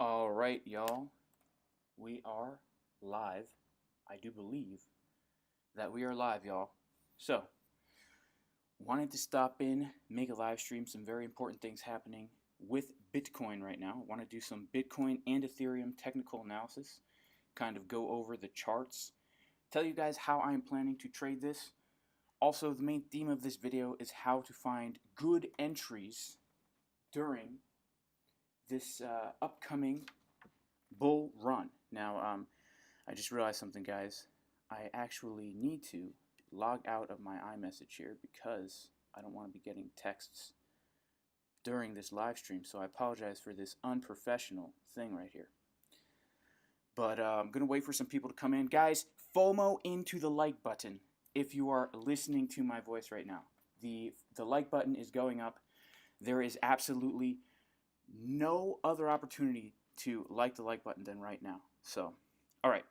All right, y'all. We are live. I do believe that we are live, y'all. So, wanted to stop in, make a live stream, some very important things happening with Bitcoin right now. Want to do some Bitcoin and Ethereum technical analysis, kind of go over the charts, tell you guys how I'm planning to trade this. Also, the main theme of this video is how to find good entries during this upcoming bull run. Now, I just realized something, guys. I actually need to log out of my iMessage here because I don't want to be getting texts during this live stream, so I apologize for this unprofessional thing right here. But I'm going to wait for some people to come in. Guys, FOMO into the like button if you are listening to my voice right now. The like button is going up. There is absolutely no other opportunity to like the like button than right now. So, all right,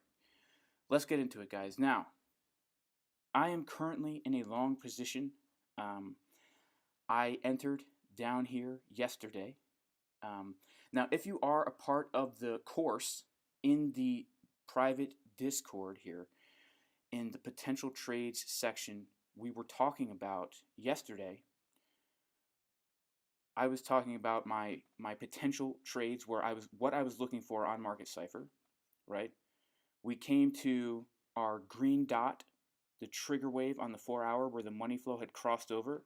let's get into it, guys. Now, I am currently in a long position. I entered down here yesterday. Now, if you are a part of the course in the private Discord here, in the potential trades section we were talking about yesterday, I was talking about my potential trades where what I was looking for on Market Cipher, right? We came to our green dot, the trigger wave on the 4-hour where the money flow had crossed over.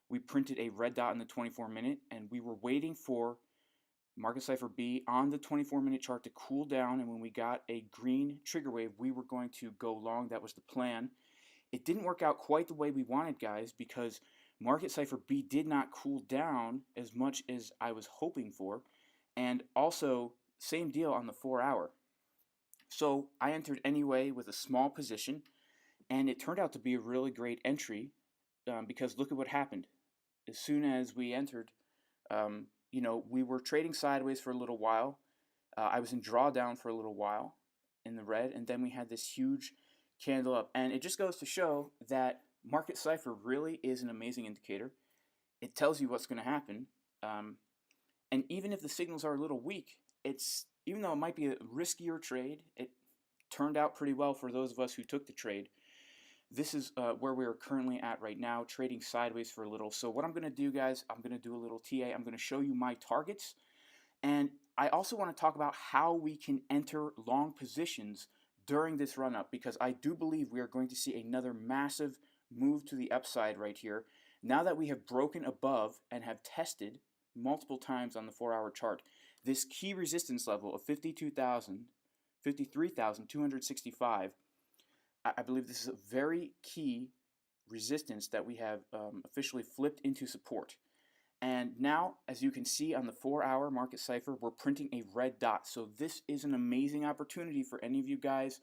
We printed a red dot in the 24-minute, and we were waiting for Market Cipher B on the 24-minute chart to cool down, and when we got a green trigger wave, we were going to go long. That was the plan. It didn't work out quite the way we wanted, guys, because Market Cipher B did not cool down as much as I was hoping for, and also same deal on the 4-hour. So I entered anyway with a small position, and it turned out to be a really great entry because look at what happened. As soon as we entered, we were trading sideways for a little while. I was in drawdown for a little while in the red, and then we had this huge candle up. And it just goes to show that Market Cipher really is an amazing indicator. It tells you what's going to happen. And even if the signals are a little weak, even though it might be a riskier trade, it turned out pretty well for those of us who took the trade. This is where we are currently at right now, trading sideways for a little. So what I'm going to do, guys, I'm going to do a little TA. I'm going to show you my targets. And I also want to talk about how we can enter long positions during this run-up, because I do believe we are going to see another massive move to the upside right here. Now that we have broken above and have tested multiple times on the 4-hour chart, this key resistance level of 53,265, I believe this is a very key resistance that we have officially flipped into support. And now, as you can see on the 4-hour Market Cipher, we're printing a red dot. So this is an amazing opportunity for any of you guys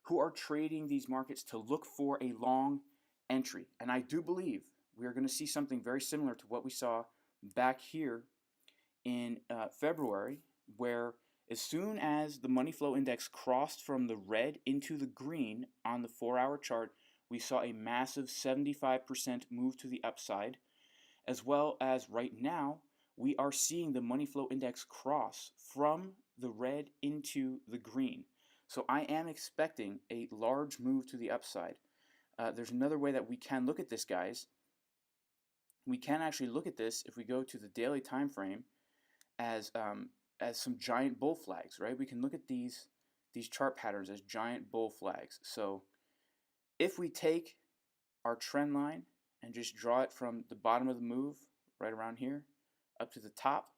who are trading these markets to look for a long entry. And I do believe we are going to see something very similar to what we saw back here in February, where as soon as the money flow index crossed from the red into the green on the 4-hour chart, we saw a massive 75% move to the upside. As well as right now, we are seeing the money flow index cross from the red into the green. So I am expecting a large move to the upside. There's another way that we can look at this, guys. We can actually look at this if we go to the daily time frame as some giant bull flags, right? We can look at these chart patterns as giant bull flags. So if we take our trend line and just draw it from the bottom of the move, right around here, up to the top,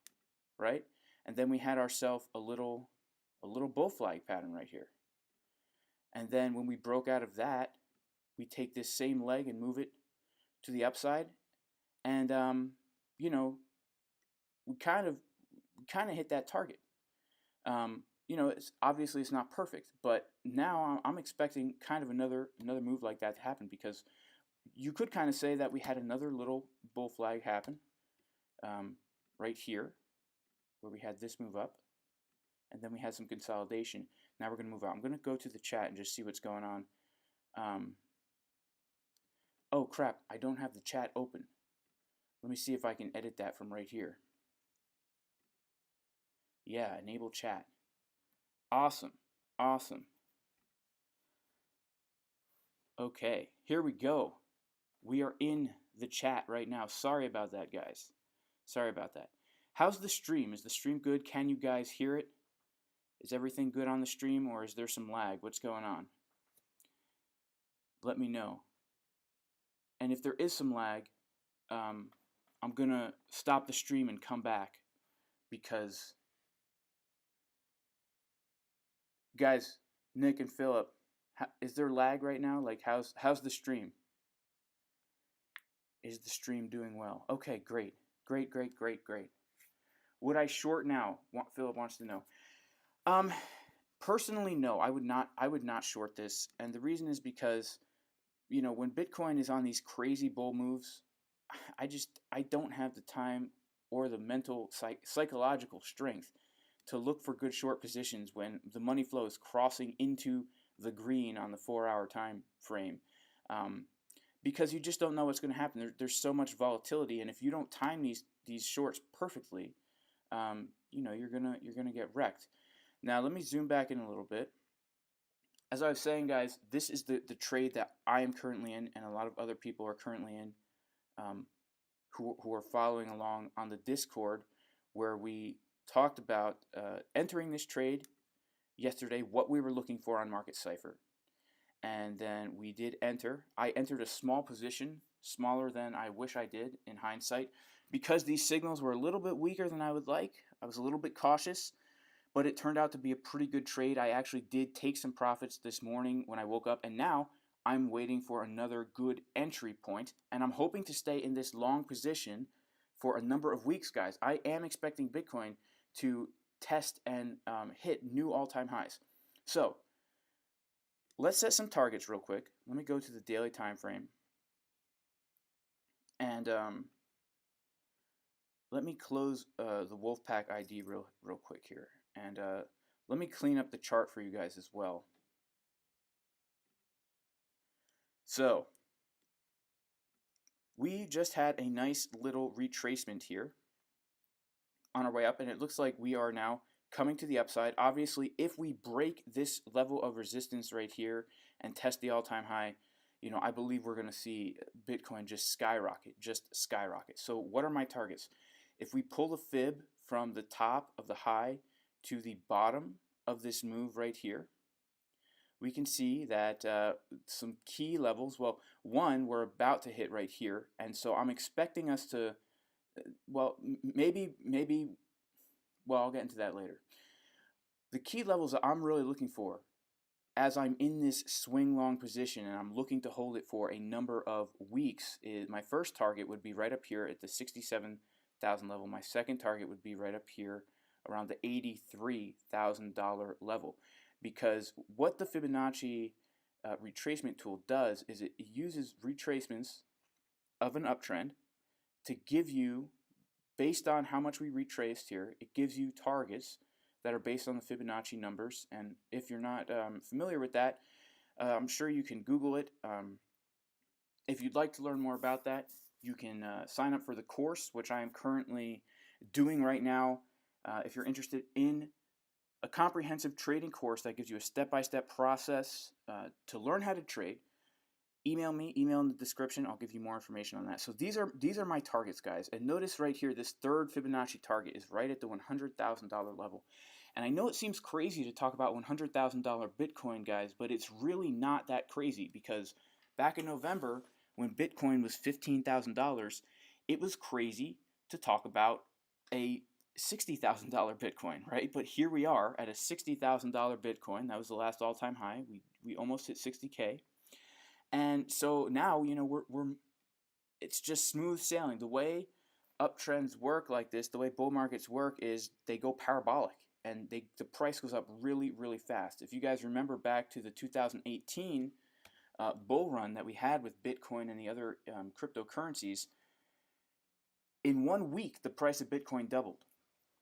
right? And then we had ourselves a little bull flag pattern right here. And then when we broke out of that, we take this same leg and move it to the upside. And, we kind of hit that target. It's obviously it's not perfect, but now I'm expecting kind of another move like that to happen, because you could kind of say that we had another little bull flag happen right here, where we had this move up, and then we had some consolidation. Now we're going to move out. I'm going to go to the chat and just see what's going on. Oh crap, I don't have the chat open. Let me see if I can edit that from right here. Yeah, enable chat. Awesome. Awesome. Okay, here we go. We are in the chat right now. Sorry about that, guys. Sorry about that. How's the stream? Is the stream good? Can you guys hear it? Is everything good on the stream, or is there some lag? What's going on? Let me know. And if there is some lag, I'm going to stop the stream and come back because, guys, Nick and Philip, is there lag right now? Like, how's the stream? Is the stream doing well? Okay, great. Great. Would I short now? Philip wants to know. Personally, no, I would not short this. And the reason is because, when Bitcoin is on these crazy bull moves, I don't have the time or the mental psychological strength to look for good short positions when the money flow is crossing into the green on the 4-hour time frame, because you just don't know what's going to happen. There's so much volatility, and if you don't time these shorts perfectly, you're gonna get wrecked. Now let me zoom back in a little bit. As I was saying, guys, this is the trade that I am currently in, and a lot of other people are currently in, who are following along on the Discord, where we talked about entering this trade yesterday, what we were looking for on Market Cipher. And then we did enter. I entered a small position, smaller than I wish I did in hindsight, because these signals were a little bit weaker than I would like. I was a little bit cautious, but it turned out to be a pretty good trade. I actually did take some profits this morning when I woke up, and now I'm waiting for another good entry point, and I'm hoping to stay in this long position for a number of weeks, guys. I am expecting Bitcoin to test and hit new all-time highs. So let's set some targets real quick. Let me go to the daily time frame, and let me close the Wolfpack ID real quick here, and let me clean up the chart for you guys as well. So we just had a nice little retracement here on our way up, and it looks like we are now coming to the upside. Obviously, if we break this level of resistance right here and test the all-time high, I believe we're going to see Bitcoin just skyrocket. So what are my targets? If we pull the fib from the top of the high to the bottom of this move right here, we can see that some key levels, well, one we're about to hit right here, and so I'm expecting us to, well, maybe, well, I'll get into that later. The key levels that I'm really looking for as I'm in this swing long position and I'm looking to hold it for a number of weeks is my first target would be right up here at the 67,000 level. My second target would be right up here around the $83,000 level, because what the Fibonacci retracement tool does is it uses retracements of an uptrend to give you, based on how much we retraced here, it gives you targets that are based on the Fibonacci numbers. And if you're not familiar with that, I'm sure you can Google it. If you'd like to learn more about that, you can sign up for the course, which I am currently doing right now. If you're interested in a comprehensive trading course that gives you a step-by-step process to learn how to trade, email me, email in the description. I'll give you more information on that. So these are my targets, guys. And notice right here, this third Fibonacci target is right at the $100,000 level. And I know it seems crazy to talk about $100,000 Bitcoin, guys, but it's really not that crazy, because back in November, when Bitcoin was $15,000, it was crazy to talk about a $60,000 Bitcoin, right? But here we are at a $60,000 Bitcoin. That was the last all-time high. We almost hit 60K. And so now, we're it's just smooth sailing. The way uptrends work like this, the way bull markets work, is they go parabolic, and the price goes up really, really fast. If you guys remember back to the 2018 bull run that we had with Bitcoin and the other cryptocurrencies, in 1 week the price of Bitcoin doubled,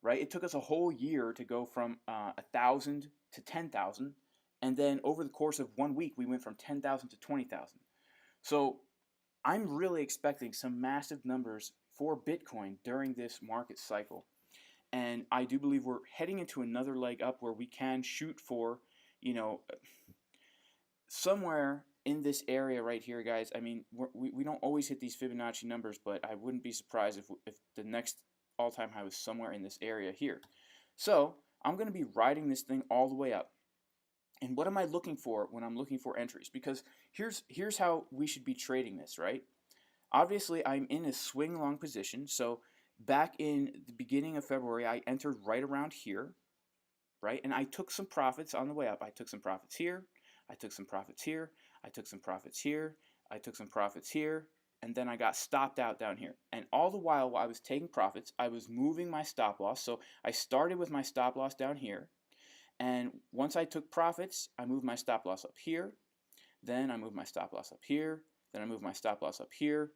right? It took us a whole year to go from 1,000 to 10,000. And then over the course of 1 week, we went from 10,000 to 20,000. So I'm really expecting some massive numbers for Bitcoin during this market cycle. And I do believe we're heading into another leg up where we can shoot for, you know, somewhere in this area right here, guys. I mean, we don't always hit these Fibonacci numbers, but I wouldn't be surprised if the next all-time high was somewhere in this area here. So I'm going to be riding this thing all the way up. And what am I looking for when I'm looking for entries? Because here's how we should be trading this, right? Obviously, I'm in a swing long position. So back in the beginning of February, I entered right around here, right? And I took some profits on the way up. I took some profits here. I took some profits here. I took some profits here. I took some profits here. And then I got stopped out down here. And all the while I was taking profits, I was moving my stop loss. So I started with my stop loss down here. And once I took profits, I moved my stop loss up here. Then I moved my stop loss up here. Then I moved my stop loss up here.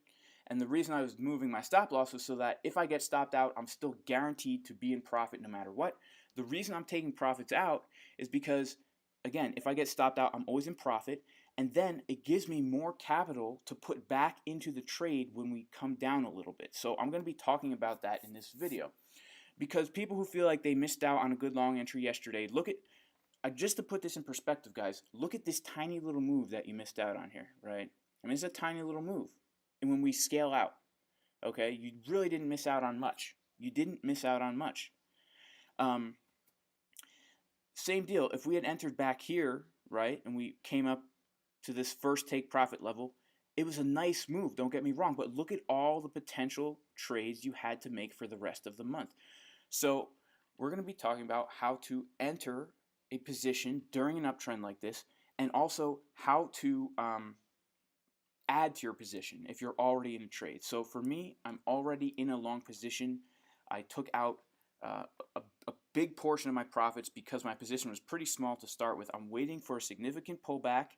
And the reason I was moving my stop loss was so that if I get stopped out, I'm still guaranteed to be in profit no matter what. The reason I'm taking profits out is because, again, if I get stopped out, I'm always in profit. And then it gives me more capital to put back into the trade when we come down a little bit. So I'm going to be talking about that in this video. Because people who feel like they missed out on a good long entry yesterday, look at, just to put this in perspective, guys, look at this tiny little move that you missed out on here, right? I mean, it's a tiny little move. And when we scale out, okay, you really didn't miss out on much. You didn't miss out on much. Same deal. If we had entered back here, right, and we came up to this first take profit level, it was a nice move, don't get me wrong, but look at all the potential trades you had to make for the rest of the month. So we're going to be talking about how to enter a position during an uptrend like this, and also how to add to your position if you're already in a trade. So for me, I'm already in a long position. I took out a big portion of my profits because my position was pretty small to start with. I'm waiting for a significant pullback,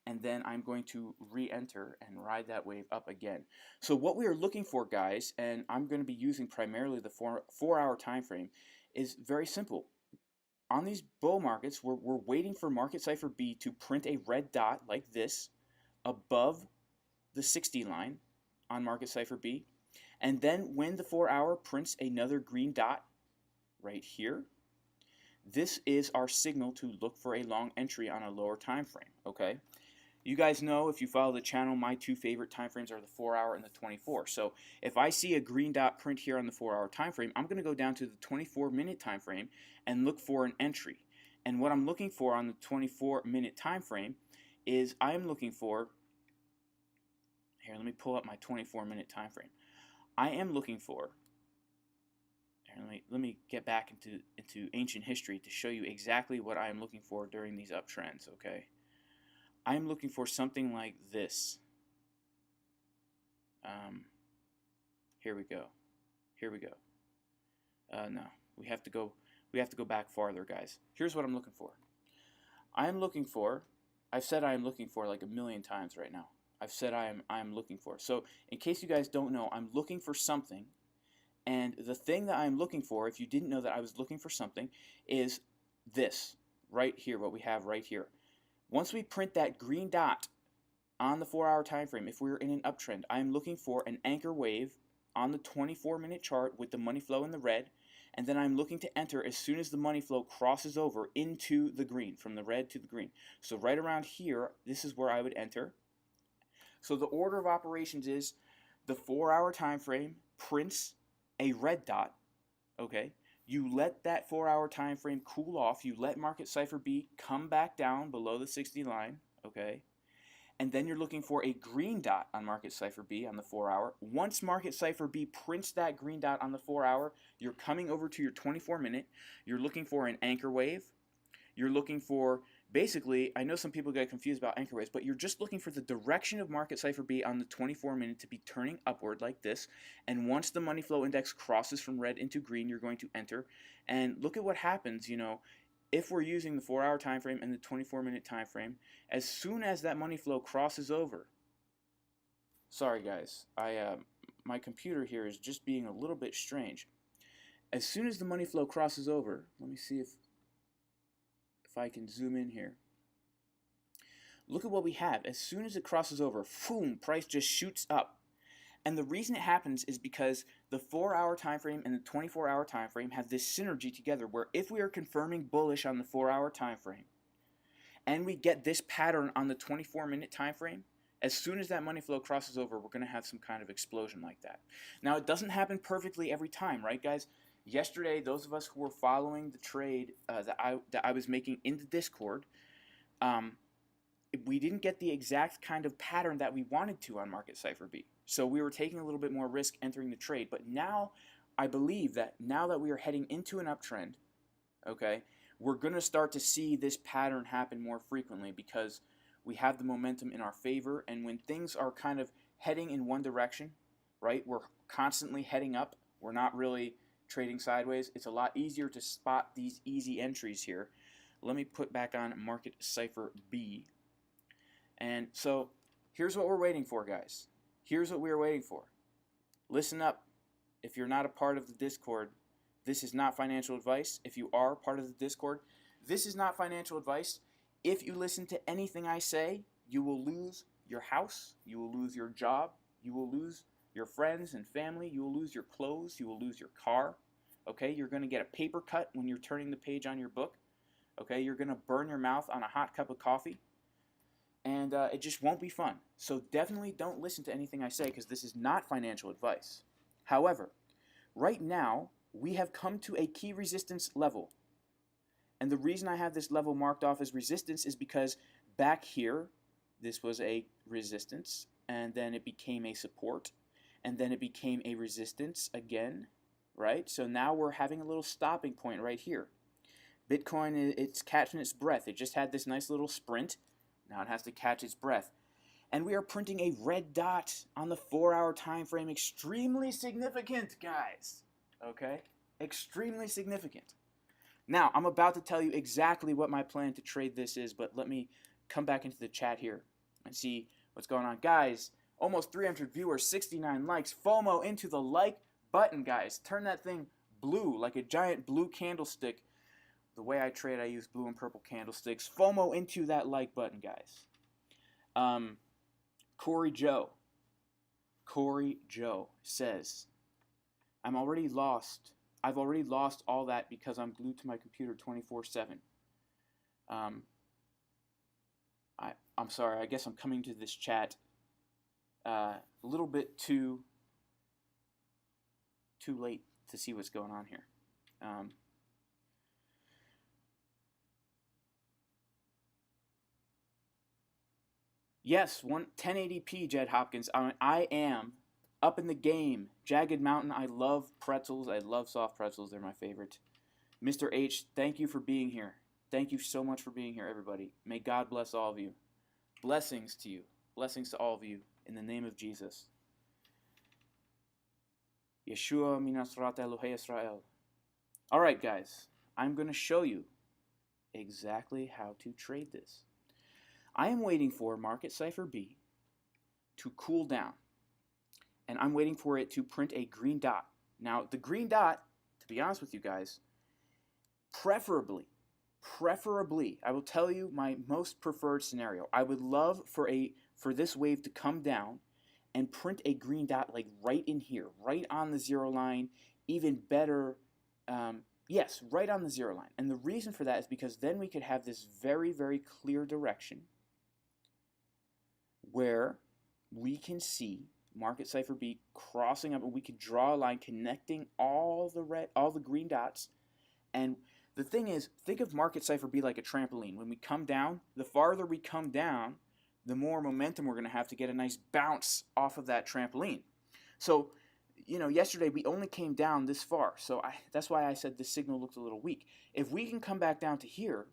and then I'm going to re-enter and ride that wave up again. So what we are looking for, guys, and I'm going to be using primarily the four-hour time frame, is very simple. On these bull markets, we're waiting for Market Cipher B to print a red dot like this above the 60 line on Market Cipher B. And then when the 4-hour prints another green dot right here, this is our signal to look for a long entry on a lower time frame, okay? You guys know, if you follow the channel, my two favorite time frames are the 4-hour and the 24. So if I see a green dot print here on the 4-hour time frame, I'm going to go down to the 24-minute time frame and look for an entry. And what I'm looking for on the 24-minute time frame is I'm looking for, here, let me pull up my 24-minute time frame. I am looking for, here, let me get back into ancient history to show you exactly what I am looking for during these uptrends, okay? I'm looking for something like this. Here we go. Here we go. No, we have to go back farther, guys. Here's what I'm looking for. I'm looking for, I've said I am looking for like a million times right now. I've said I am looking for. So in case you guys don't know, I'm looking for something. And the thing that I'm looking for, if you didn't know that I was looking for something, is this right here, what we have right here. Once we print that green dot on the 4-hour time frame, if we're in an uptrend, I am looking for an anchor wave on the 24-minute chart with the money flow in the red, and then I'm looking to enter as soon as the money flow crosses over into the green, from the red to the green. So right around here, this is where I would enter. So the order of operations is the 4-hour time frame prints a red dot, okay? You let that 4-hour time frame cool off. You let Market Cipher B come back down below the 60 line, okay? And then you're looking for a green dot on Market Cipher B on the 4-hour. Once Market Cipher B prints that green dot on the 4-hour, you're coming over to your 24-minute. You're looking for an anchor wave. You're looking for, basically, I know some people get confused about anchor waves, but you're just looking for the direction of Market Cipher B on the 24-minute to be turning upward like this. And once the money flow index crosses from red into green, you're going to enter. And look at what happens, you know, if we're using the 4-hour time frame and the 24-minute time frame, as soon as that money flow crosses over, sorry guys, my computer here is just being a little bit strange. As soon as the money flow crosses over, let me see if I can zoom in here. Look at what we have. As soon as it crosses over, boom, price just shoots up. And the reason it happens is because the 4-hour time frame and the 24-hour time frame have this synergy together, where if we are confirming bullish on the 4-hour time frame and we get this pattern on the 24-minute time frame, as soon as that money flow crosses over, we're going to have some kind of explosion like that. Now, it doesn't happen perfectly every time, right, guys? Yesterday, those of us who were following the trade that I was making in the Discord, we didn't get the exact kind of pattern that we wanted to on Market Cipher B. So we were taking a little bit more risk entering the trade. But now, I believe that now that we are heading into an uptrend, okay, we're going to start to see this pattern happen more frequently because we have the momentum in our favor. And when things are kind of heading in one direction, right, we're constantly heading up. We're not really trading sideways. It's a lot easier to spot these easy entries here. Let me put back on Market Cipher B. And so here's what we're waiting for, guys. Here's what we're waiting for. Listen up. If you're not a part of the Discord, this is not financial advice. If you are part of the Discord, this is not financial advice. If you listen to anything I say, you will lose your house, you will lose your job, you will lose your friends and family, you will lose your clothes, you will lose your car. Okay, you're going to get a paper cut when you're turning the page on your book. Okay, you're going to burn your mouth on a hot cup of coffee. And it just won't be fun. So definitely don't listen to anything I say because this is not financial advice. However, right now, we have come to a key resistance level. And the reason I have this level marked off as resistance is because back here, this was a resistance, and then it became a support, and then it became a resistance again, right? So now we're having a little stopping point right here. Bitcoin, it's catching its breath. It just had this nice little sprint. Now it has to catch its breath. And we are printing a red dot on the 4-hour time frame. Extremely significant, guys. Okay? Extremely significant. Now, I'm about to tell you exactly what my plan to trade this is, but let me come back into the chat here and see what's going on. Guys, almost 300 viewers, 69 likes. FOMO into the like button, guys. Turn that thing blue, like a giant blue candlestick. The way I trade, I use blue and purple candlesticks. FOMO into that like button, guys. Corey Joe says, I've already lost all that because I'm glued to my computer 24/7. I'm sorry. I guess I'm coming to this chat a little bit too late to see what's going on here. Yes, 1080p, Jed Hopkins. I am up in the game. Jagged Mountain, I love pretzels. I love soft pretzels. They're my favorite. Mr. H, thank you for being here. Thank you so much for being here, everybody. May God bless all of you. Blessings to you. Blessings to all of you in the name of Jesus. Yeshua minasrat Elohei Israel. All right, guys. I'm going to show you exactly how to trade this. I am waiting for Market Cipher B to cool down. And I'm waiting for it to print a green dot. Now, the green dot, to be honest with you guys, preferably, I will tell you my most preferred scenario. I would love for this wave to come down and print a green dot like right in here, right on the zero line, even better, yes, right on the zero line. And the reason for that is because then we could have this very, very clear direction where we can see Market Cipher B crossing up, and we could draw a line connecting all the green dots. And the thing is, think of Market Cipher B like a trampoline. When we come down, the farther we come down, the more momentum we're going to have to get a nice bounce off of that trampoline. So, yesterday we only came down this far. So that's why I said the signal looked a little weak. If we can come back down to here,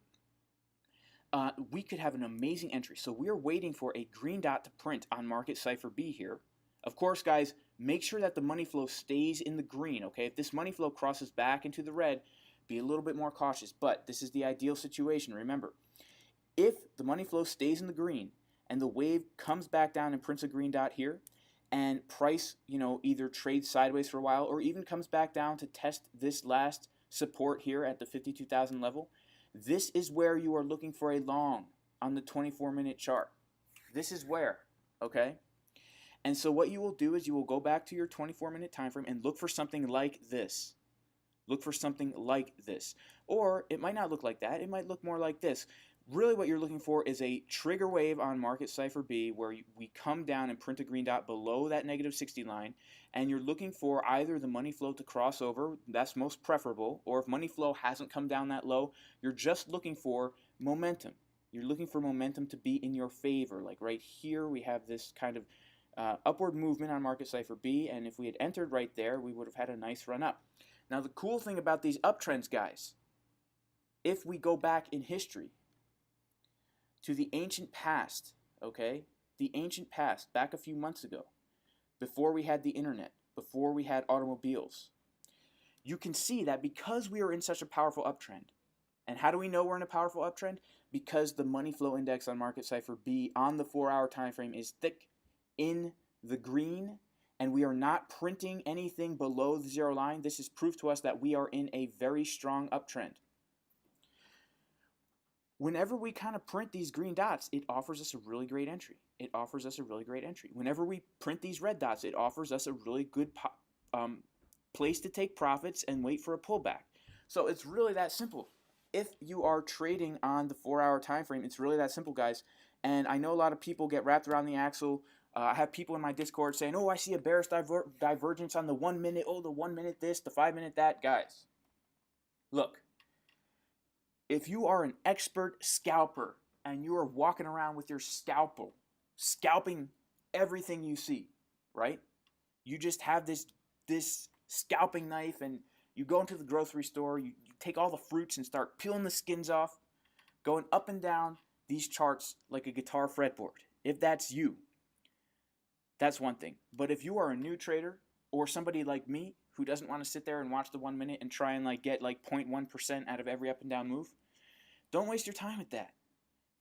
we could have an amazing entry. So we're waiting for a green dot to print on Market Cipher B here. Of course, guys, make sure that the money flow stays in the green, okay? If this money flow crosses back into the red, be a little bit more cautious. But this is the ideal situation, remember. If the money flow stays in the green and the wave comes back down and prints a green dot here, and price, either trades sideways for a while or even comes back down to test this last support here at the 52,000 level, this is where you are looking for a long on the 24-minute chart. This is where, okay? And so what you will do is you will go back to your 24-minute time frame and look for something like this. Look for something like this. Or it might not look like that. It might look more like this. Really what you're looking for is a trigger wave on Market Cipher B where we come down and print a green dot below that negative 60 line, and you're looking for either the money flow to cross over, that's most preferable, or if money flow hasn't come down that low, you're just looking for momentum. You're looking for momentum to be in your favor. Like right here we have this kind of upward movement on Market Cipher B, and if we had entered right there, we would have had a nice run up. Now the cool thing about these uptrends, guys, if we go back in history to the ancient past, okay, the ancient past, back a few months ago, before we had the internet, before we had automobiles, you can see that because we are in such a powerful uptrend. And how do we know we're in a powerful uptrend? Because the money flow index on Market Cipher B on the 4-hour time frame is thick in the green, and we are not printing anything below the zero line. This is proof to us that we are in a very strong uptrend. Whenever we kind of print these green dots, it offers us a really great entry. It offers us a really great entry. Whenever we print these red dots, it offers us a really good place to take profits and wait for a pullback. So it's really that simple. If you are trading on the 4-hour time frame, it's really that simple, guys. And I know a lot of people get wrapped around the axle. I have people in my Discord saying, oh, I see a bearish divergence on the 1 minute. Oh, the 1 minute this, the 5 minute that. Guys, look. If you are an expert scalper and you are walking around with your scalpel, scalping everything you see, right? You just have this scalping knife and you go into the grocery store, you take all the fruits and start peeling the skins off, going up and down these charts like a guitar fretboard. If that's you, that's one thing. But if you are a new trader or somebody like me who doesn't want to sit there and watch the 1 minute and try and get 0.1% out of every up and down move, don't waste your time with that.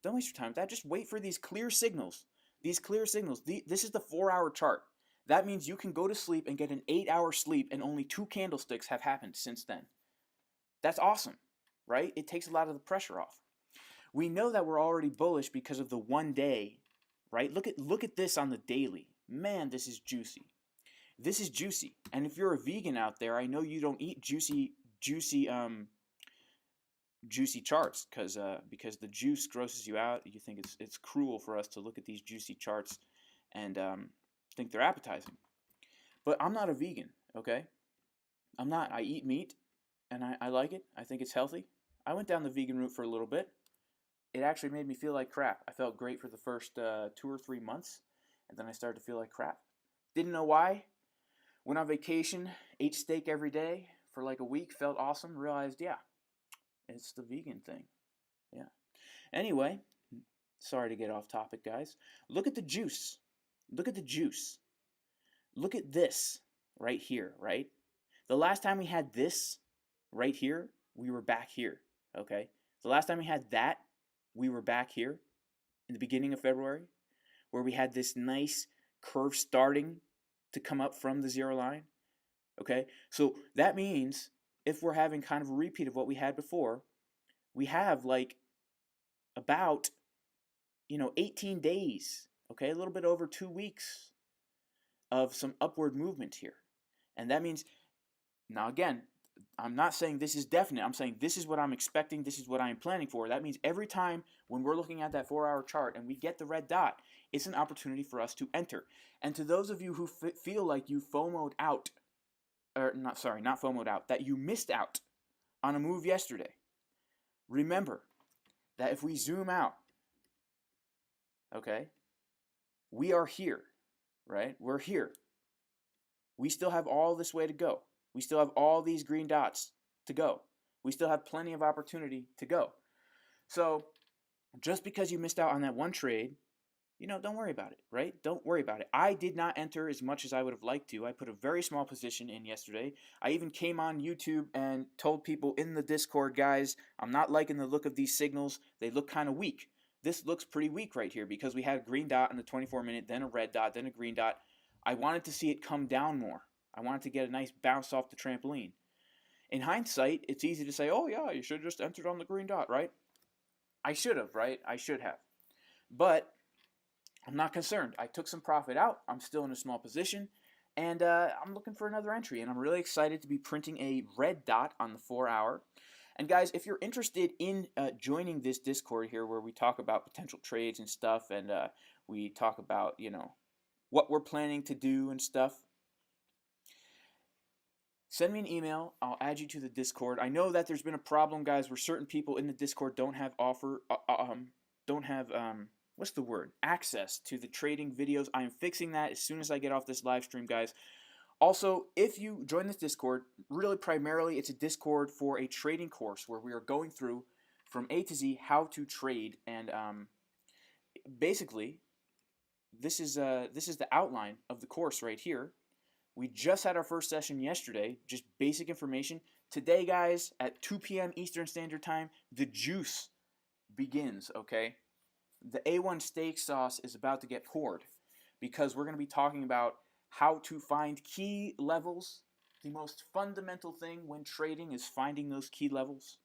Don't waste your time with that. Just wait for these clear signals. These clear signals. This is the 4-hour chart. That means you can go to sleep and get an 8-hour sleep and only 2 candlesticks have happened since then. That's awesome, right? It takes a lot of the pressure off. We know that we're already bullish because of the 1 day, right? Look at this on the daily. Man, this is juicy. This is juicy. And if you're a vegan out there, I know you don't eat juicy charts because the juice grosses you out. You think it's cruel for us to look at these juicy charts and think they're appetizing. But I'm not a vegan, okay? I'm not. I eat meat, and I like it. I think it's healthy. I went down the vegan route for a little bit. It actually made me feel like crap. I felt great for the first 2 or 3 months, and then I started to feel like crap. Didn't know why. Went on vacation, ate steak every day for like a week, felt awesome, realized, yeah, it's the vegan thing. Yeah. Anyway, sorry to get off topic, guys. Look at the juice. Look at the juice. Look at this right here, right? The last time we had this right here, we were back here, okay? The last time we had that, we were back here in the beginning of February, where we had this nice curve starting to come up from the zero line, okay? So that means if we're having kind of a repeat of what we had before, we have about 18 days, okay, a little bit over 2 weeks of some upward movement here. And that means, now again, I'm not saying this is definite. I'm saying this is what I'm expecting. This is what I'm planning for. That means every time when we're looking at that 4-hour chart and we get the red dot, it's an opportunity for us to enter. And to those of you who feel like you FOMO'd out, or not FOMO'd out, that you missed out on a move yesterday, remember that if we zoom out, okay, we are here, right? We're here. We still have all this way to go. We still have all these green dots to go. We still have plenty of opportunity to go. So just because you missed out on that one trade, don't worry about it, right? Don't worry about it. I did not enter as much as I would have liked to. I put a very small position in yesterday. I even came on YouTube and told people in the Discord, guys, I'm not liking the look of these signals. They look kind of weak. This looks pretty weak right here because we had a green dot in the 24-minute, then a red dot, then a green dot. I wanted to see it come down more. I wanted to get a nice bounce off the trampoline. In hindsight, it's easy to say, oh yeah, you should have just entered on the green dot, right? I should have, right? I should have. But I'm not concerned. I took some profit out. I'm still in a small position, and I'm looking for another entry. And I'm really excited to be printing a red dot on the 4 hour. And guys, if you're interested in joining this Discord here, where we talk about potential trades and stuff, and we talk about what we're planning to do and stuff, send me an email. I'll add you to the Discord. I know that there's been a problem, guys, where certain people in the Discord don't have what's the word? Access to the trading videos. I am fixing that as soon as I get off this live stream, guys. Also, if you join this Discord, really primarily it's a Discord for a trading course where we are going through from A to Z how to trade, and basically this is the outline of the course right here. We just had our first session yesterday, just basic information. Today, guys, at 2 p.m. Eastern Standard Time, the juice begins, okay? The A1 steak sauce is about to get poured because we're going to be talking about how to find key levels. The most fundamental thing when trading is finding those key levels,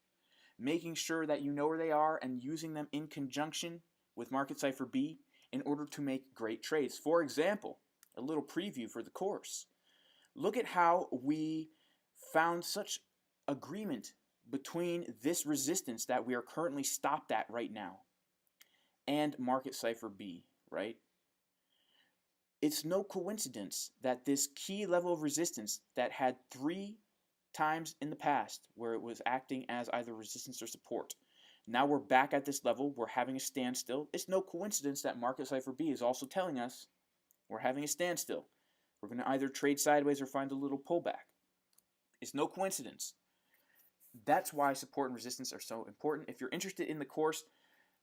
making sure that you know where they are and using them in conjunction with Market Cipher B in order to make great trades. For example, a little preview for the course. Look at how we found such agreement between this resistance that we are currently stopped at right now and Market Cipher B, right? It's no coincidence that this key level of resistance that had 3 times in the past where it was acting as either resistance or support. Now we're back at this level. We're having a standstill. It's no coincidence that Market Cipher B is also telling us we're having a standstill. We're going to either trade sideways or find a little pullback. It's no coincidence. That's why support and resistance are so important. If you're interested in the course,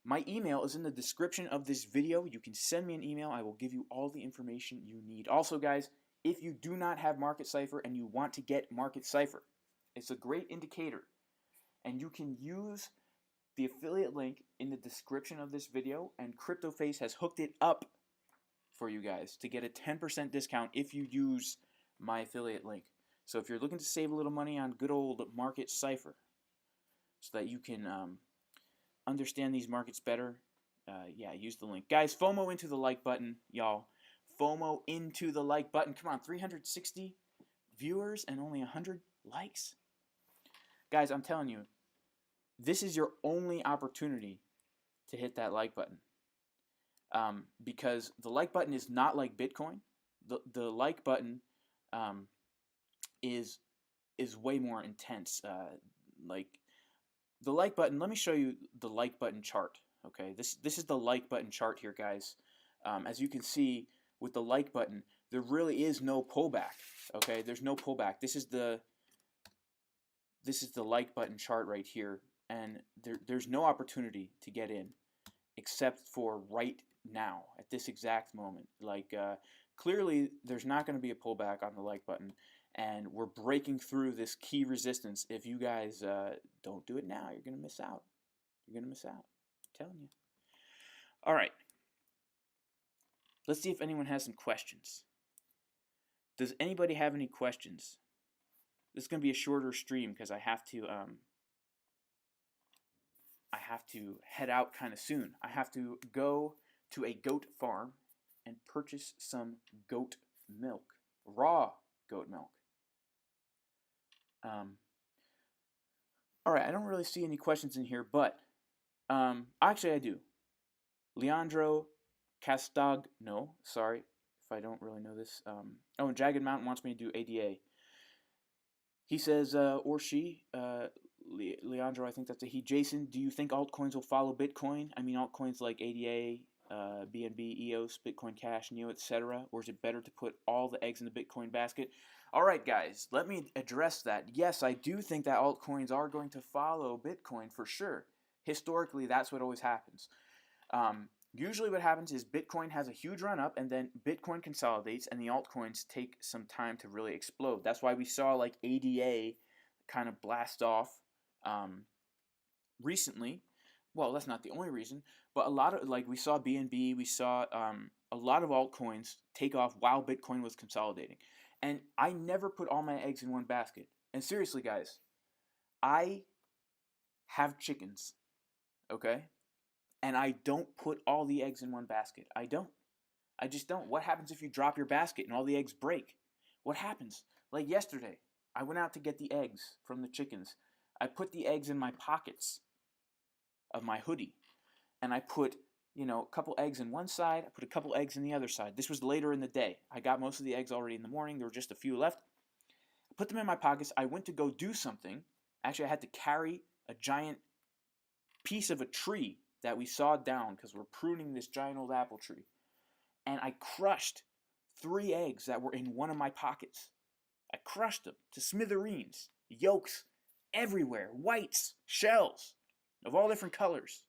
my email is in the description of this video. You can send me an email. I will give you all the information you need. Also, guys, if you do not have Market Cipher and you want to get Market Cipher, it's a great indicator. And you can use the affiliate link in the description of this video, and CryptoFace has hooked it up for you guys to get a 10% discount if you use my affiliate link. So if you're looking to save a little money on good old Market Cipher so that you can understand these markets better, yeah, use the link. Guys, FOMO into the like button, y'all. FOMO into the like button. Come on, 360 viewers and only 100 likes. Guys, I'm telling you, this is your only opportunity to hit that like button. Because the like button is not like Bitcoin. The like button is way more intense. Like the like button. Let me show you the like button chart. Okay, this is the like button chart here, guys. As you can see with the like button, there really is no pullback. Okay, there's no pullback. This is the like button chart right here, and there's no opportunity to get in except for right now at this exact moment. Like clearly there's not going to be a pullback on the like button, and we're breaking through this key resistance. If you guys don't do it now, you're going to miss out. You're going to miss out. I'm telling you. All right, let's see if anyone has some questions. Does anybody have any questions? This is going to be a shorter stream because I have to head out kind of soon. I have to go to a goat farm and purchase some goat milk, raw goat milk. All right, I don't really see any questions in here, but actually I do. Leandro Castagno, sorry if I don't really know this. Oh, and Jagged Mountain wants me to do ADA. He says, or she, Leandro, I think that's a he. Jason, do you think altcoins will follow Bitcoin? I mean, altcoins like ADA, BNB, EOS, Bitcoin Cash, NEO, etc. Or is it better to put all the eggs in the Bitcoin basket? All right, guys, let me address that. Yes, I do think that altcoins are going to follow Bitcoin for sure. Historically, that's what always happens. Usually what happens is Bitcoin has a huge run up and then Bitcoin consolidates and the altcoins take some time to really explode. That's why we saw like ADA kind of blast off recently. Well, that's not the only reason, but a lot of, like we saw BNB, we saw a lot of altcoins take off while Bitcoin was consolidating. And I never put all my eggs in one basket. And seriously, guys, I have chickens, okay? And I don't put all the eggs in one basket. I don't. I just don't. What happens if you drop your basket and all the eggs break? What happens? Like yesterday, I went out to get the eggs from the chickens. I put the eggs in my pockets of my hoodie, and I put, a couple eggs in one side. I put a couple eggs in the other side. This was later in the day. I got most of the eggs already in the morning. There were just a few left. I put them in my pockets. I went to go do something. Actually, I had to carry a giant piece of a tree that we sawed down because we're pruning this giant old apple tree. And I crushed 3 eggs that were in one of my pockets. I crushed them to smithereens, yolks everywhere, whites, shells of all different colors.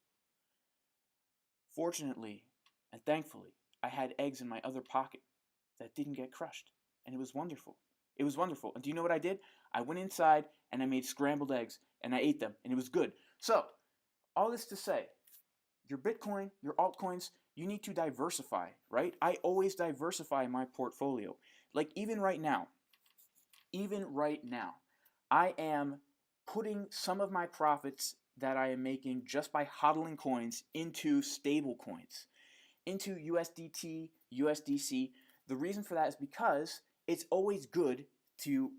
Fortunately and thankfully, I had eggs in my other pocket that didn't get crushed, and it was wonderful. It was wonderful. And do you know what I did? I went inside and I made scrambled eggs and I ate them, and it was good. So, all this to say, your Bitcoin, your altcoins, you need to diversify, right? I always diversify my portfolio. Like even right now, I am putting some of my profits that I am making just by hodling coins into stable coins, into USDT, USDC. The reason for that is because it's always good to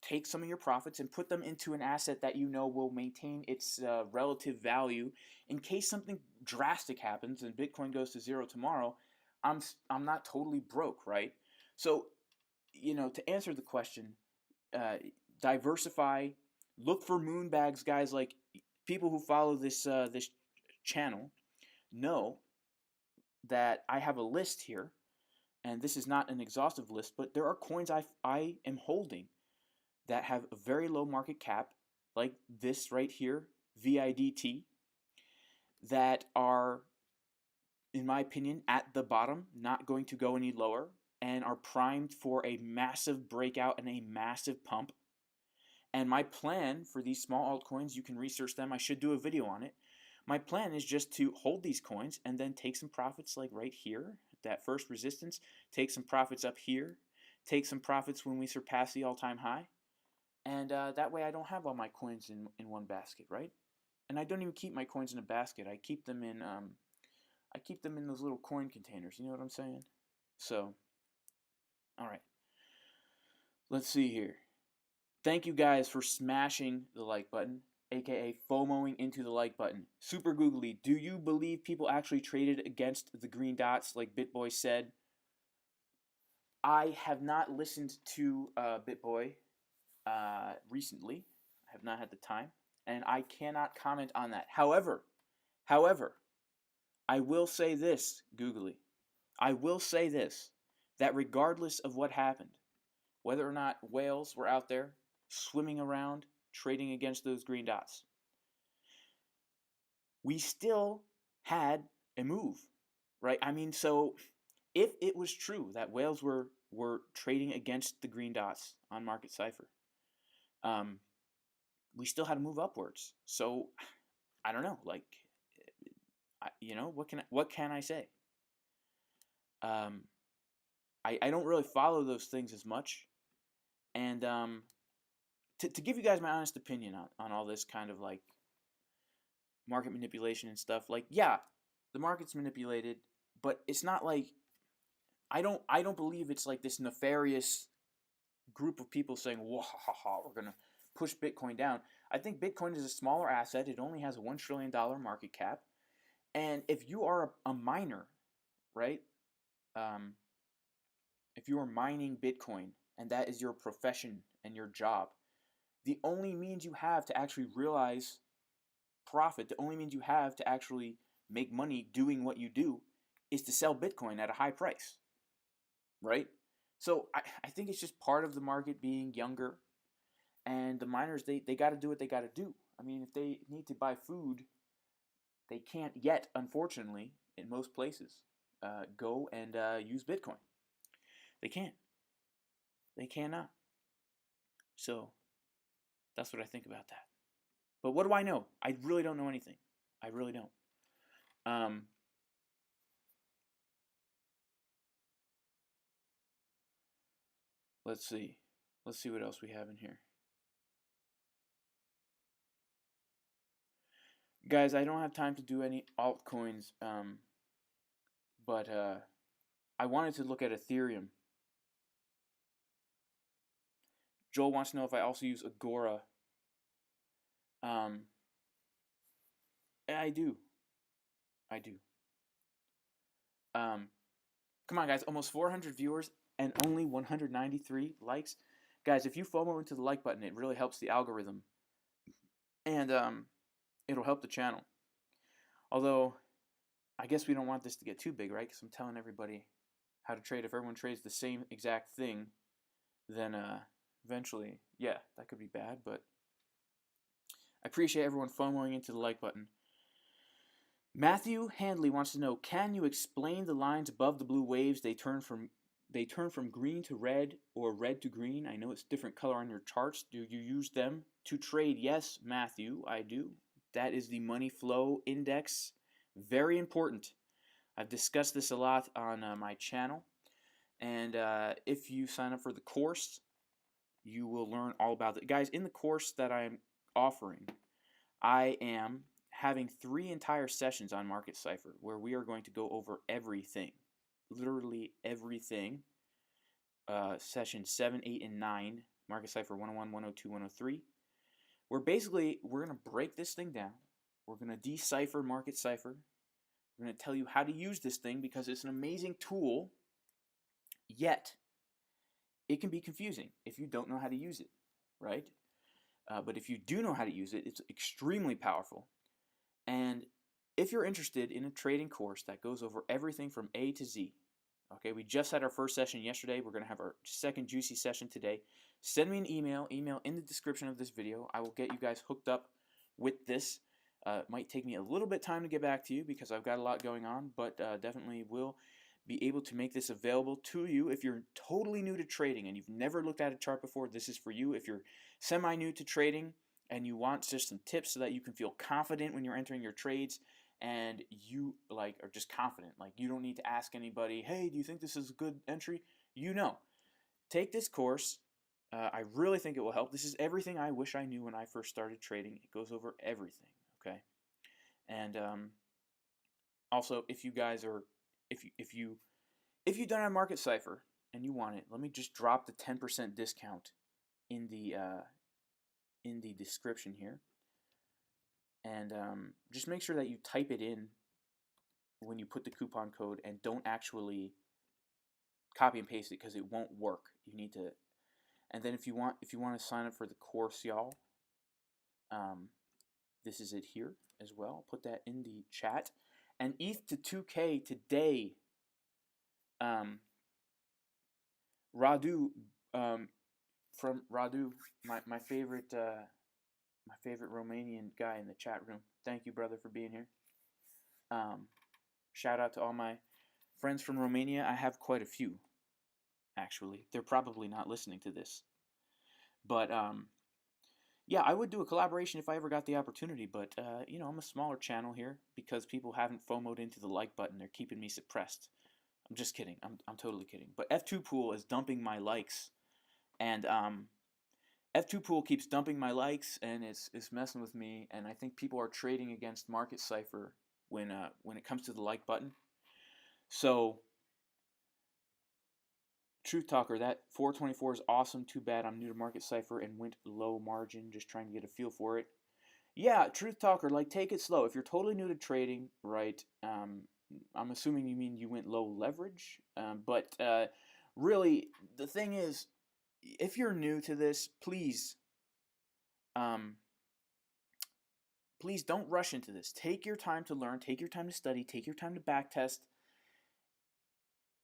take some of your profits and put them into an asset that you know will maintain its relative value in case something drastic happens and Bitcoin goes to zero tomorrow. I'm not totally broke, right? So, to answer the question, diversify, look for moon bags, guys. Like people who follow this channel know that I have a list here, and this is not an exhaustive list, but there are coins I am holding that have a very low market cap, like this right here, VIDT, that are, in my opinion, at the bottom, not going to go any lower, and are primed for a massive breakout and a massive pump. And my plan for these small altcoins, you can research them. I should do a video on it. My plan is just to hold these coins and then take some profits like right here, that first resistance, take some profits up here, take some profits when we surpass the all-time high. And that way I don't have all my coins in one basket, right? And I don't even keep my coins in a basket. I keep them in those little coin containers. You know what I'm saying? So, all right. Let's see here. Thank you guys for smashing the like button, aka FOMOing into the like button. Super googly, do you believe people actually traded against the green dots like BitBoy said? I have not listened to BitBoy recently. I have not had the time, and I cannot comment on that. However, I will say this, googly. I will say this, that regardless of what happened, whether or not whales were out there swimming around trading against those green dots, we still had a move, right? I mean, so if it was true that whales were trading against the green dots on Market Cipher, we still had to move upwards. So I don't know, like, what can I say? I don't really follow those things as much, and to give you guys my honest opinion on all this kind of like market manipulation and stuff, like, yeah, the market's manipulated, but it's not like I don't believe it's like this nefarious group of people saying, "Whoa, we're gonna push Bitcoin down." I think Bitcoin is a smaller asset. It only has a $1 trillion market cap, and if you are a miner, right? If you are mining Bitcoin and that is your profession and your job, the only means you have to actually realize profit, the only means you have to actually make money doing what you do is to sell Bitcoin at a high price, right? So I think it's just part of the market being younger, and the miners, they got to do what they got to do. I mean, if they need to buy food, they can't yet, unfortunately, in most places, go and use Bitcoin. They can't. They cannot. So that's what I think about that. But what do I know? I really don't know anything. I really don't. Let's see. Let's see what else we have in here. Guys, I don't have time to do any altcoins, but I wanted to look at Ethereum. Joel wants to know if I also use Agora. I do. Come on, guys. Almost 400 viewers and only 193 likes. Guys, if you FOMO into the like button, it really helps the algorithm. And it'll help the channel. Although, I guess we don't want this to get too big, right? Because I'm telling everybody how to trade. If everyone trades the same exact thing, then eventually, yeah, that could be bad. But I appreciate everyone FOMOing into the like button. Matthew Handley wants to know, can you explain the lines above the blue waves? They turn from green to red or red to green. I know it's different color on your charts. Do you use them to trade? Yes, Matthew, I do. That is the money flow index. Very important. I've discussed this a lot on my channel. And if you sign up for the course, you will learn all about it. Guys, in the course that I'm offering, I am having 3 entire sessions on Market Cipher where we are going to go over everything. Literally everything. Session 7, 8, and 9, Market Cipher 101, 102, 103. We're going to break this thing down. We're going to decipher Market Cipher. We're going to tell you how to use this thing because it's an amazing tool, yet it can be confusing if you don't know how to use it, right? But if you do know how to use it, it's extremely powerful. And if you're interested in a trading course that goes over everything from A to Z, okay, we just had our first session yesterday. We're going to have our second juicy session today. Send me an email in the description of this video. I will get you guys hooked up with this. It might take me a little bit time to get back to you because I've got a lot going on, but definitely will be able to make this available to you. If you're totally new to trading and you've never looked at a chart before, this is for you. If you're semi-new to trading and you want just some tips so that you can feel confident when you're entering your trades and you are just confident, you don't need to ask anybody, hey, do you think this is a good entry? Take this course. I really think it will help. This is everything I wish I knew when I first started trading. It goes over everything, okay? And also, if you guys are, if you don't have Market Cipher and you want it, let me just drop the 10% discount in the description here. And just make sure that you type it in when you put the coupon code and don't actually copy and paste it because it won't work. You need to. And then if you want to sign up for the course, y'all, this is it here as well. I'll put that in the chat. And ETH to 2K today. Radu, from Radu, my favorite Romanian guy in the chat room. Thank you, brother, for being here. Shout out to all my friends from Romania. I have quite a few, actually. They're probably not listening to this. But, yeah, I would do a collaboration if I ever got the opportunity. But, I'm a smaller channel here because people haven't FOMO'd into the like button. They're keeping me suppressed. I'm just kidding. I'm totally kidding. But F2 Pool is dumping my likes. And, F2 Pool keeps dumping my likes, and it's messing with me. And I think people are trading against Market Cipher when it comes to the like button. So, Truth Talker, that 424 is awesome. Too bad I'm new to Market Cipher and went low margin, just trying to get a feel for it. Yeah, Truth Talker, take it slow. If you're totally new to trading, right? I'm assuming you mean you went low leverage. But really, the thing is, if you're new to this, please don't rush into this. Take your time to learn. Take your time to study. Take your time to backtest.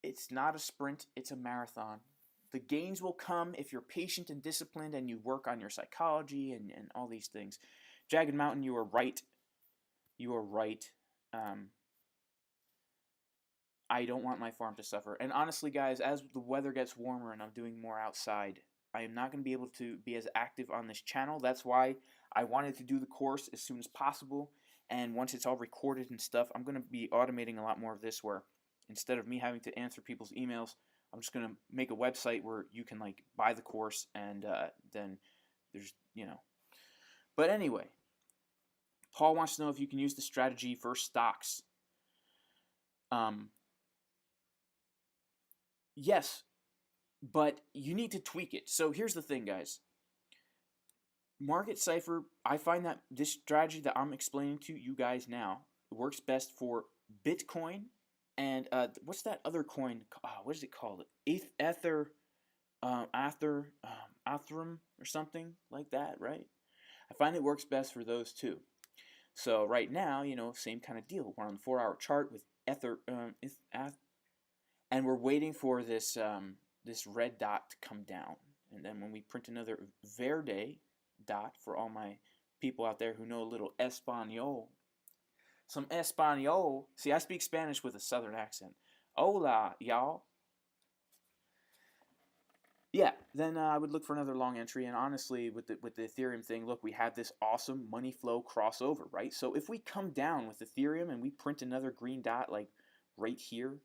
It's not a sprint. It's a marathon. The gains will come if you're patient and disciplined and you work on your psychology and all these things. Jagged Mountain, you are right. You are right. I don't want my farm to suffer. And honestly, guys, as the weather gets warmer and I'm doing more outside, I am not going to be able to be as active on this channel. That's why I wanted to do the course as soon as possible. And once it's all recorded and stuff, I'm going to be automating a lot more of this where instead of me having to answer people's emails, I'm just going to make a website where you can buy the course and then there's, But anyway, Paul wants to know if you can use the strategy for stocks. Yes, but you need to tweak it. So here's the thing, guys. Market Cipher, I find that this strategy that I'm explaining to you guys now works best for Bitcoin and what's that other coin? What is it called? Ethereum or something like that, right? I find it works best for those two. So right now, same kind of deal. We're on the 4-hour chart with and we're waiting for this red dot to come down. And then when we print another verde dot for all my people out there who know a little Espanol, some Espanol. See, I speak Spanish with a southern accent. Hola, y'all. Yeah, then I would look for another long entry. And honestly, with the Ethereum thing, look, we have this awesome money flow crossover, right? So if we come down with Ethereum and we print another green dot like right here,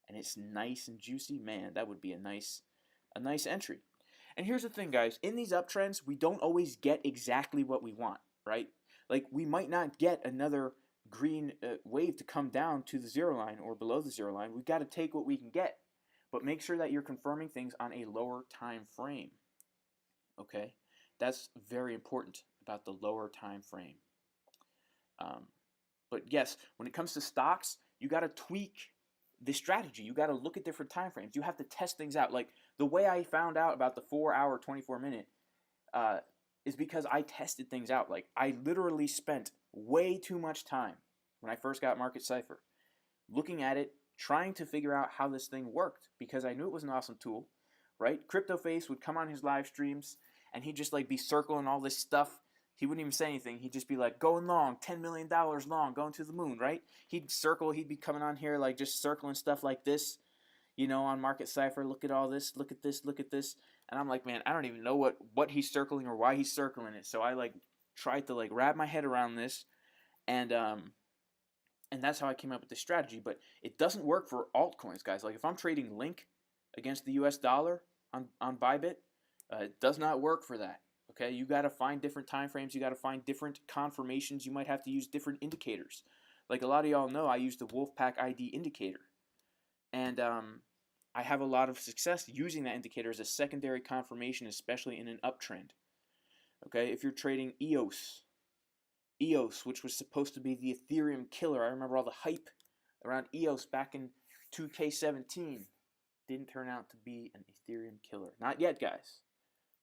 and it's nice and juicy, man, that would be a nice entry. And here's the thing, guys. In these uptrends, we don't always get exactly what we want, right? Like, we might not get another green wave to come down to the zero line or below the zero line. We've got to take what we can get. But make sure that you're confirming things on a lower time frame. Okay? That's very important about the lower time frame. But yes, when it comes to stocks, you got to tweak the strategy. You got to look at different time frames. You have to test things out. Like the way I found out about the 4-hour, 24-minute is because I tested things out. Like I literally spent way too much time when I first got Market Cipher looking at it, trying to figure out how this thing worked because I knew it was an awesome tool, right? CryptoFace would come on his live streams and he'd just like be circling all this stuff. He wouldn't even say anything. He'd just be like, going long, $10 million long, going to the moon, right? He'd circle, he'd be coming on here like just circling stuff like this, on Market Cipher. Look at all this, look at this, look at this. And I'm like, man, I don't even know what he's circling or why he's circling it. So I like tried to like wrap my head around this and that's how I came up with this strategy. But it doesn't work for altcoins, guys. Like if I'm trading Link against the US dollar on Bybit, it does not work for that. Okay, you got to find different time frames. You got to find different confirmations. You might have to use different indicators. Like a lot of y'all know, I use the Wolfpack ID indicator. And I have a lot of success using that indicator as a secondary confirmation, especially in an uptrend. Okay, if you're trading EOS, which was supposed to be the Ethereum killer. I remember all the hype around EOS back in 2K17. Didn't turn out to be an Ethereum killer. Not yet, guys.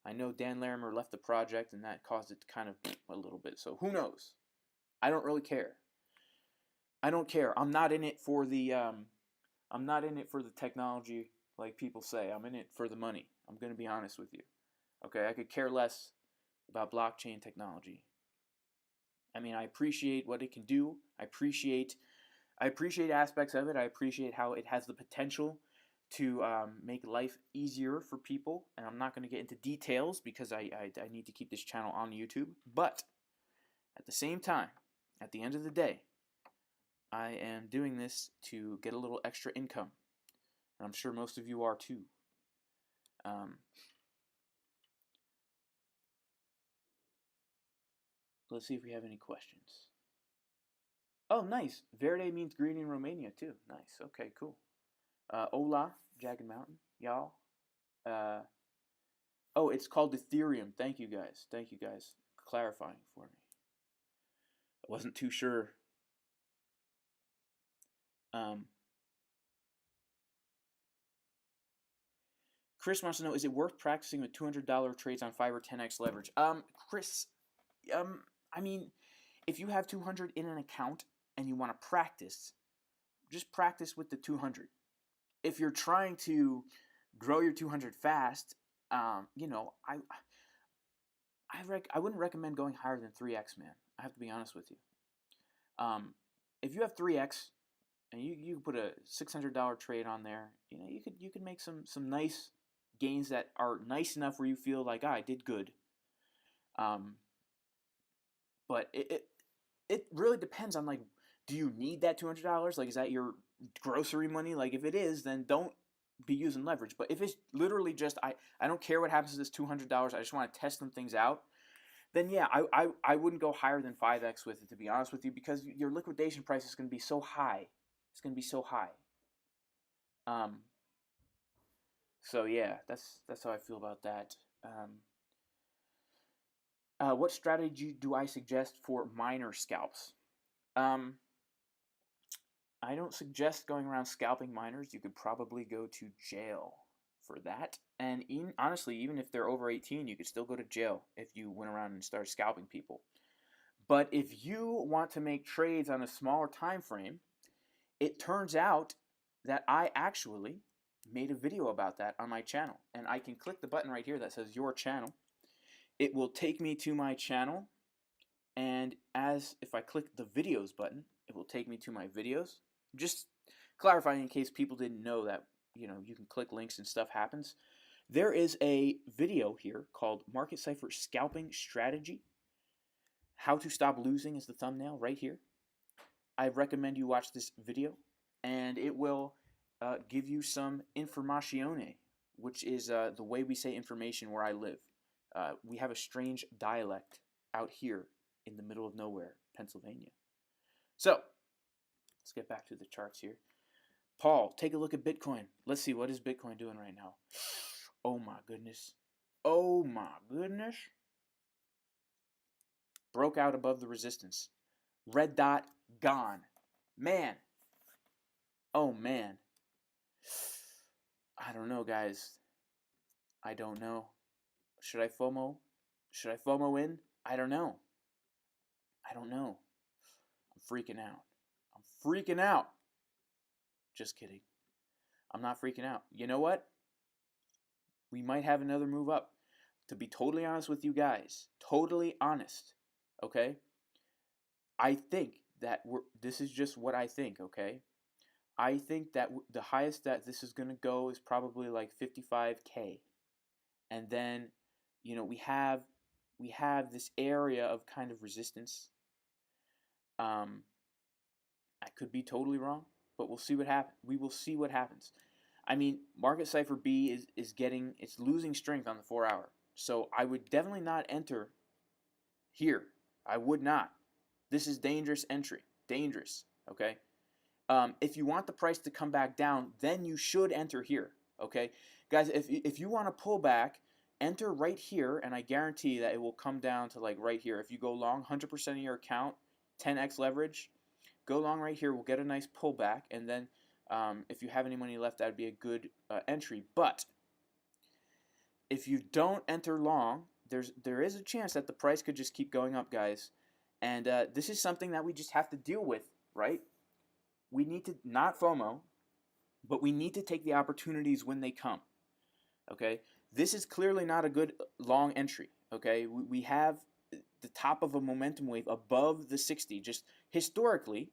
I know Dan Larimer left the project and that caused it to kind of a little bit. So who knows? I don't really care. I don't care. I'm not in it for the technology like people say. I'm in it for the money. I'm going to be honest with you. Okay, I could care less about blockchain technology. I mean, I appreciate what it can do. I appreciate aspects of it. I appreciate how it has the potential to make life easier for people. And I'm not going to get into details because I need to keep this channel on YouTube. But at the same time, at the end of the day, I am doing this to get a little extra income. And I'm sure most of you are too. Let's see if we have any questions. Oh, nice. Verde means green in Romania too. Nice. Okay, cool. Hola, Jagged Mountain, y'all. Oh, it's called Ethereum. Thank you guys. Thank you guys for clarifying for me. I wasn't too sure. Chris wants to know, is it worth practicing with $200 trades on 5 or 10x leverage? Chris, I mean, if you have 200 in an account and you want to practice, just practice with the 200. If you're trying to grow your 200 fast, I wouldn't recommend going higher than 3x, man. I have to be honest with you. If you have 3x and you put a $600 trade on there, you could make some nice gains that are nice enough where you feel like, I did good. But it really depends on, like, do you need that $200? Like, is that your grocery money? Like, if it is, then don't be using leverage. But if it's literally just, I don't care what happens to this $200, I just want to test some things out, then yeah, I wouldn't go higher than 5x with it, to be honest with you, because your liquidation price is going to be so high. It's going to be so high. So yeah, that's how I feel about that. What strategy do I suggest for minor scalps? Um, I don't suggest going around scalping minors. You could probably go to jail for that. And honestly, even if they're over 18, you could still go to jail if you went around and started scalping people. But if you want to make trades on a smaller time frame, it turns out that I actually made a video about that on my channel. And I can click the button right here that says your channel. It will take me to my channel. And if I click the videos button, it will take me to my videos. Just clarifying in case people didn't know that, you can click links and stuff happens. There is a video here called Market Cipher Scalping Strategy. How to Stop Losing is the thumbnail right here. I recommend you watch this video, and it will give you some informazione, which is the way we say information where I live. We have a strange dialect out here in the middle of nowhere, Pennsylvania. So, let's get back to the charts here. Paul, take a look at Bitcoin. Let's see, what is Bitcoin doing right now? Oh my goodness. Oh my goodness. Broke out above the resistance. Red dot, gone. Man. Oh man. I don't know, guys. I don't know. Should I FOMO? Should I FOMO in? I don't know. I don't know. I'm freaking out. I'm freaking out. Just kidding. I'm not freaking out. You know what? We might have another move up. To be totally honest with you guys, totally honest, okay? I think that this is just what I think, okay? I think that the highest that this is going to go is probably like 55K. And then, we have this area of kind of resistance. I could be totally wrong, but we'll see what happens. We will see what happens. I mean, Market Cipher B it's losing strength on the 4-hour. So I would definitely not enter here. I would not. This is dangerous entry. Dangerous, okay? If you want the price to come back down, then you should enter here, okay? Guys, if you want to pull back, enter right here, and I guarantee that it will come down to like right here. If you go long, 100% of your account, 10x leverage, go long right here. We'll get a nice pullback, and then if you have any money left, that would be a good entry. But if you don't enter long, there is a chance that the price could just keep going up, guys. And this is something that we just have to deal with, right? We need to not FOMO, but we need to take the opportunities when they come, okay? This is clearly not a good long entry, okay? We have the top of a momentum wave above the 60. Just historically,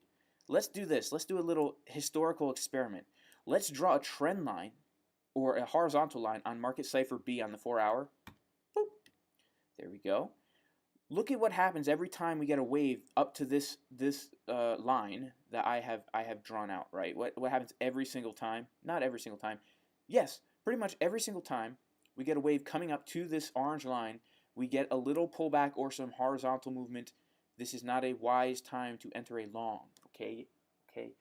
let's do this. Let's do a little historical experiment. Let's draw a trend line or a horizontal line on Market Cipher B on the 4-hour. Boop. There we go. Look at what happens every time we get a wave up to this line that I have drawn out, right? What happens every single time? Not every single time. Yes, pretty much every single time we get a wave coming up to this orange line, we get a little pullback or some horizontal movement. This is not a wise time to enter a long, okay? Okay.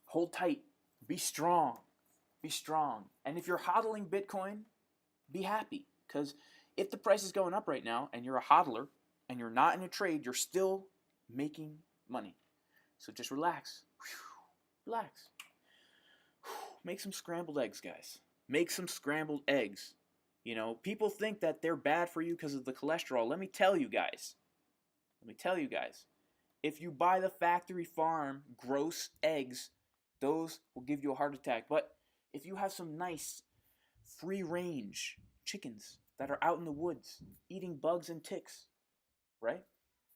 Hold tight. Be strong. Be strong. And if you're hodling Bitcoin, be happy, because if the price is going up right now and you're a hodler and you're not in a trade, you're still making money. So just relax. Relax. Make some scrambled eggs, guys. Make some scrambled eggs. People think that they're bad for you because of the cholesterol. Let me tell you guys. If you buy the factory farm gross eggs, those will give you a heart attack. But if you have some nice free range chickens that are out in the woods eating bugs and ticks, right?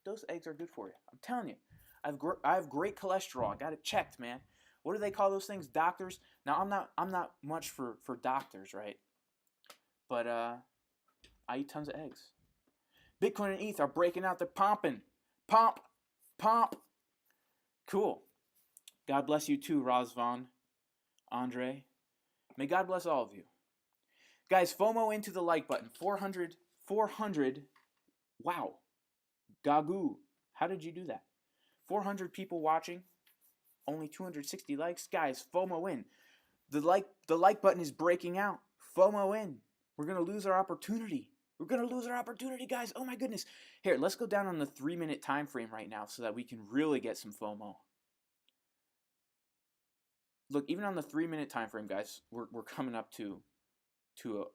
Those eggs are good for you. I'm telling you. I have great cholesterol. I got it checked, man. What do they call those things? Doctors? Now I'm not much for doctors, right? But I eat tons of eggs. Bitcoin and ETH are breaking out. They're pumping. Pump. Cool. God bless you too, Razvan, Andre. May God bless all of you. Guys, FOMO into the like button. 400. Wow. Gagoo. How did you do that? 400 people watching. Only 260 likes. Guys, FOMO in. The like button is breaking out. FOMO in. We're going to lose our opportunity. We're going to lose our opportunity, guys. Oh my goodness. Here, let's go down on the 3-minute time frame right now so that we can really get some FOMO. Look, even on the 3-minute time frame, guys, we're coming up to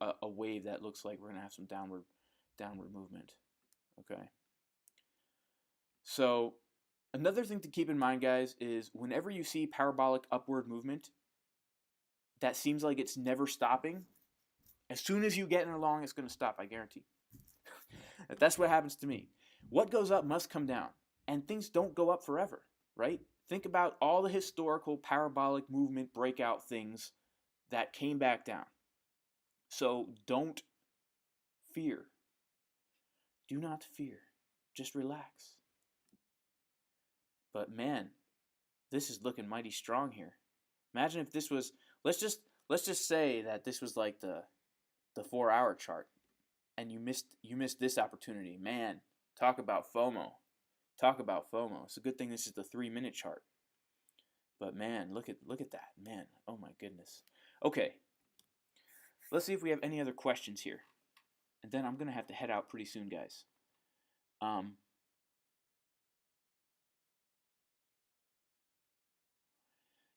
a wave that looks like we're going to have some downward movement. Okay. So another thing to keep in mind, guys, is whenever you see parabolic upward movement that seems like it's never stopping, as soon as you get in along, it's going to stop, I guarantee. That's what happens to me. What goes up must come down, and things don't go up forever, right? Think about all the historical parabolic movement breakout things that came back down. So don't fear. Do not fear. Just relax. But man, this is looking mighty strong here. Imagine if this was, let's just say that this was like the 4-hour chart, and you missed this opportunity. Man, talk about FOMO. Talk about FOMO. It's a good thing this is the 3-minute chart. But man, look at that. Man, oh my goodness. Okay. Let's see if we have any other questions here. And then I'm going to have to head out pretty soon, guys.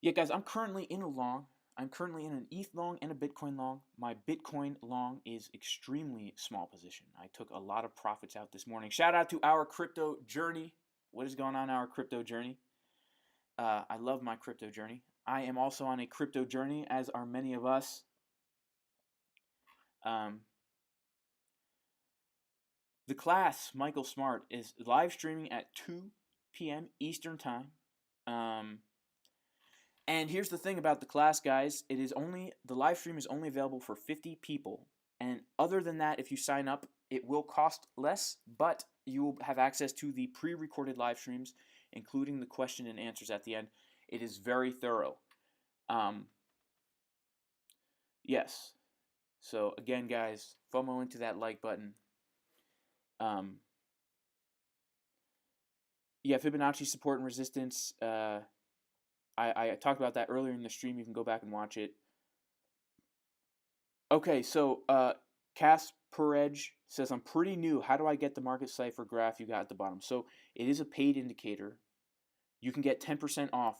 Yeah, guys, I'm currently in a long. I'm currently in an ETH long and a Bitcoin long. My Bitcoin long is extremely small position. I took a lot of profits out this morning. Shout out to our crypto journey. What is going on our crypto journey? I love my crypto journey. I am also on a crypto journey, as are many of us. The class, Michael Smart, is live streaming at 2 p.m. Eastern Time. And here's the thing about the class, guys. The live stream is only available for 50 people. And other than that, if you sign up, it will cost less, but you will have access to the pre-recorded live streams, including the question and answers at the end. It is very thorough. Yes. So again, guys, FOMO into that like button. Yeah, Fibonacci support and resistance. I talked about that earlier in the stream. You can go back and watch it. Okay, so Cass Perej says, I'm pretty new. How do I get the Market Cipher graph you got at the bottom? So it is a paid indicator. You can get 10% off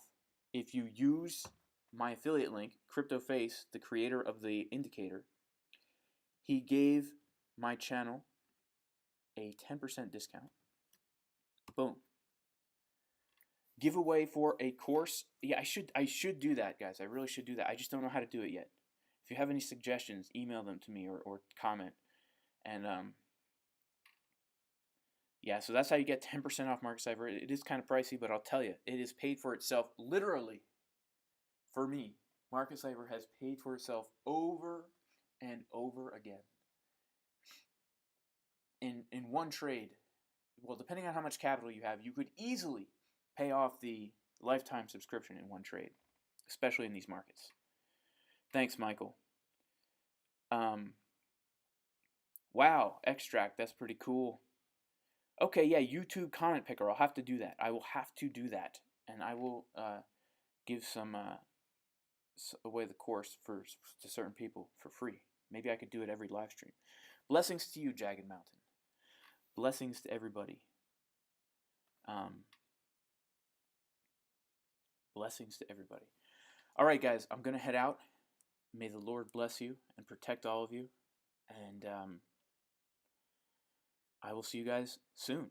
if you use my affiliate link, CryptoFace, the creator of the indicator. He gave my channel a 10% discount. Boom. Giveaway for a course. Yeah, I should do that, guys. I really should do that. I just don't know how to do it yet. If you have any suggestions, email them to me or comment. And yeah, so that's how you get 10% off Market Cipher. It is kind of pricey, but I'll tell you, it is paid for itself literally. For me, Market Cipher has paid for itself over and over again. In one trade, well, depending on how much capital you have, you could easily pay off the lifetime subscription in one trade, especially in these markets. Thanks, Michael. Wow, extract, that's pretty cool. Okay, yeah, YouTube comment picker. I'll have to do that. I will have to do that, and I will give some away the course to certain people for free. Maybe I could do it every live stream. Blessings to you, Jagged Mountain. Blessings to everybody. Blessings to everybody. All right, guys, I'm going to head out. May the Lord bless you and protect all of you. And I will see you guys soon.